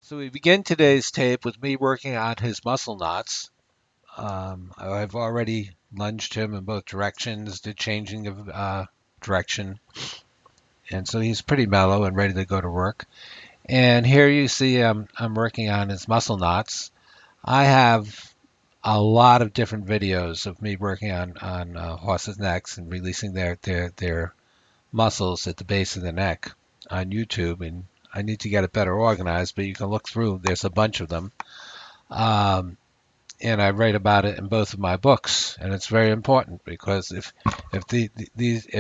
So we begin today's tape with me working on his muscle knots. I've already lunged him in both directions, did changing of direction, and so he's pretty mellow and ready to go to work. And here you see I'm working on his muscle knots. I have a lot of different videos of me working on horses' necks and releasing their muscles at the base of the neck on YouTube, and I need to get it better organized, but you can look through. There's a bunch of them. Um, and I write about it in both of my books, and it's very important because if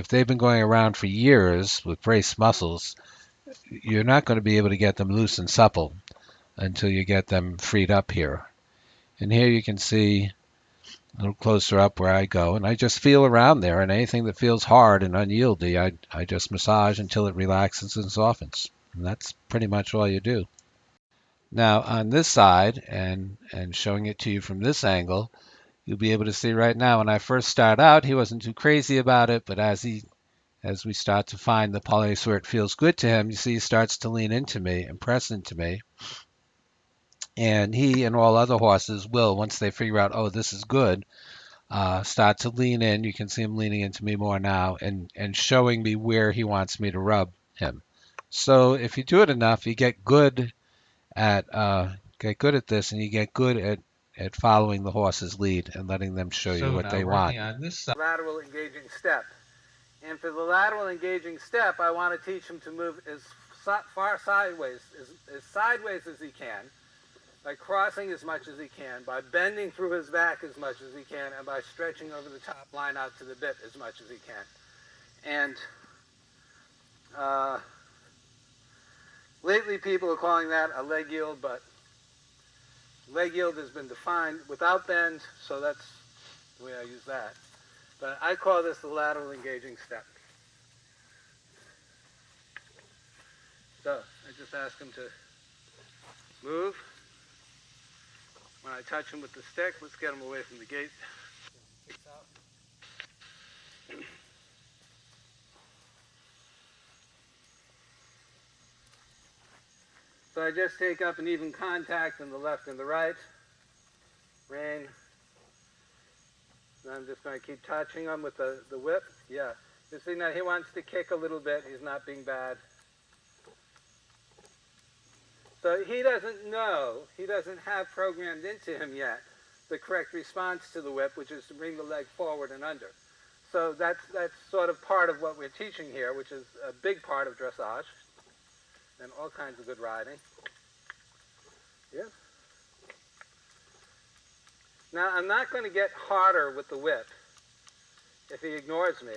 they've been going around for years with braced muscles, you're not going to be able to get them loose and supple until you get them freed up here. And here you can see a little closer up where I go, and I just feel around there, and anything that feels hard and unyieldy, I just massage until it relaxes and softens. And that's pretty much all you do. Now on this side, and showing it to you from this angle, you'll be able to see right now when I first start out, he wasn't too crazy about it, but as we start to find the place where it feels good to him, you see he starts to lean into me and press into me. And he and all other horses will, once they figure out, oh, this is good, start to lean in. You can see him leaning into me more now and showing me where he wants me to rub him. So if you do it enough, you get good at this, and you get good at following the horse's lead and letting them show you what they want. On this side, lateral engaging step. And for the lateral engaging step, I want to teach him to move as far sideways, as sideways as he can, by crossing as much as he can, by bending through his back as much as he can, and by stretching over the top line out to the bit as much as he can. And lately people are calling that a leg yield, but leg yield has been defined without bend, so that's the way I use that. But I call this the lateral engaging step. So I just ask him to move. When I touch him with the stick, let's get him away from the gate. So I just take up an even contact in the left and the right. Rein. And I'm just going to keep touching him with the whip. Yeah. You see now he wants to kick a little bit. He's not being bad. So he doesn't know, he doesn't have programmed into him yet the correct response to the whip, which is to bring the leg forward and under. So that's sort of part of what we're teaching here, which is a big part of dressage and all kinds of good riding. Yeah. Now I'm not going to get harder with the whip if he ignores me.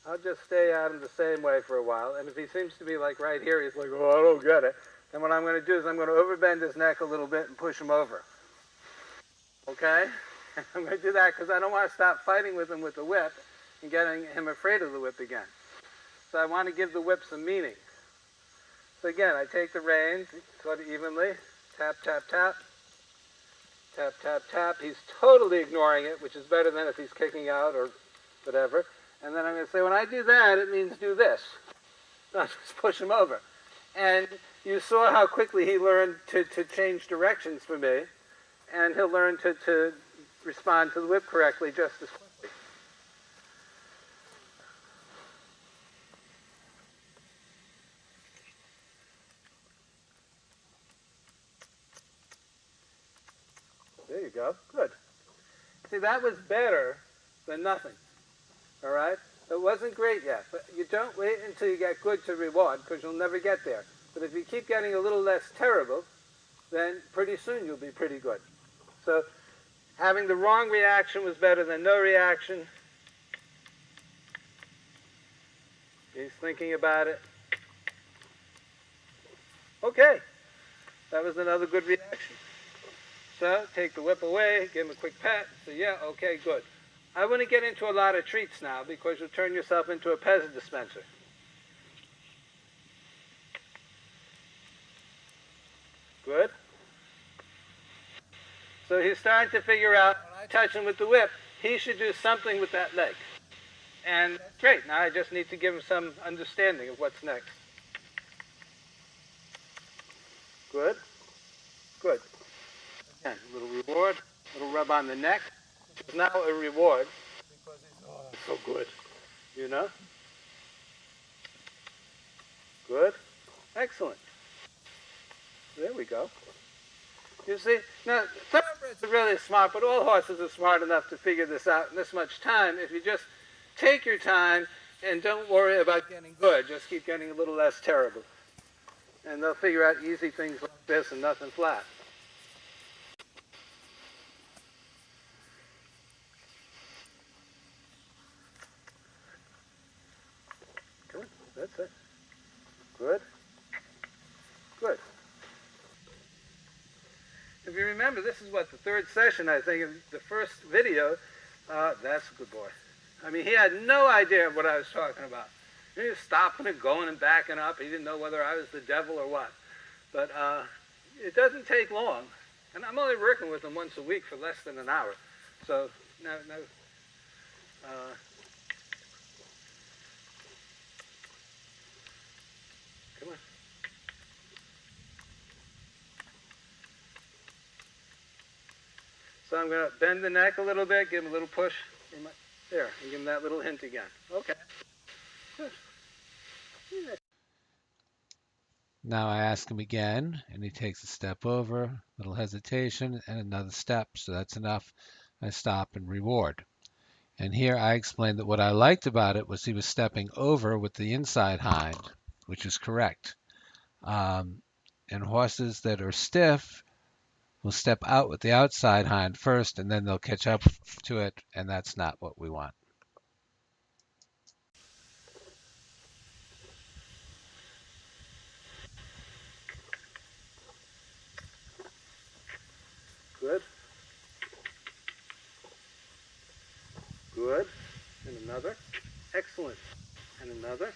I'll just stay at him the same way for a while, and if he seems to be like right here, he's like, oh, I don't get it, then what I'm going to do is I'm going to overbend his neck a little bit and push him over. Okay? I'm going to do that because I don't want to stop fighting with him with the whip and getting him afraid of the whip again. So I want to give the whip some meaning. So again, I take the reins sort of evenly, tap, tap, tap, tap, tap, tap. He's totally ignoring it, which is better than if he's kicking out or whatever. And then I'm going to say, when I do that, it means do this. Not just push him over. And you saw how quickly he learned to change directions for me, and he'll learn to respond to the whip correctly just as quickly. There you go. Good. See, that was better than nothing. All right? It wasn't great yet, but you don't wait until you get good to reward, because you'll never get there. But if you keep getting a little less terrible, then pretty soon you'll be pretty good. So having the wrong reaction was better than no reaction. He's thinking about it. Okay, that was another good reaction. So take the whip away, give him a quick pat, say, yeah, okay, good. I wouldn't get into a lot of treats now because you'll turn yourself into a peasant dispenser. Good. So he's starting to figure out, when I touch him with the whip, he should do something with that leg. And that's great. Now I just need to give him some understanding of what's next. Good. Good. Again, a little reward, a little rub on the neck, which is now a reward because it's so good. You know? Good. Excellent. There we go. You see, now thoroughbreds are really smart, but all horses are smart enough to figure this out in this much time. If you just take your time and don't worry about getting good, just keep getting a little less terrible. And they'll figure out easy things like this and nothing flat. Come on, that's it. Good. Good. If you remember, this is what, the third session, I think, in the first video. That's a good boy. I mean, he had no idea what I was talking about. He was stopping and going and backing up. He didn't know whether I was the devil or what. But it doesn't take long. And I'm only working with him once a week for less than an hour. So, no. Come on. So I'm going to bend the neck a little bit, give him a little push. There, and give him that little hint again. Okay. Good. Yeah. Now I ask him again, and he takes a step over, little hesitation, and another step. So that's enough. I stop and reward. And here I explained that what I liked about it was he was stepping over with the inside hind, which is correct. And horses that are stiff will step out with the outside hind first, and then they'll catch up to it, and that's not what we want. Good. Good. And another. Excellent. And another.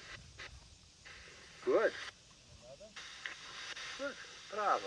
Good. Good. Bravo.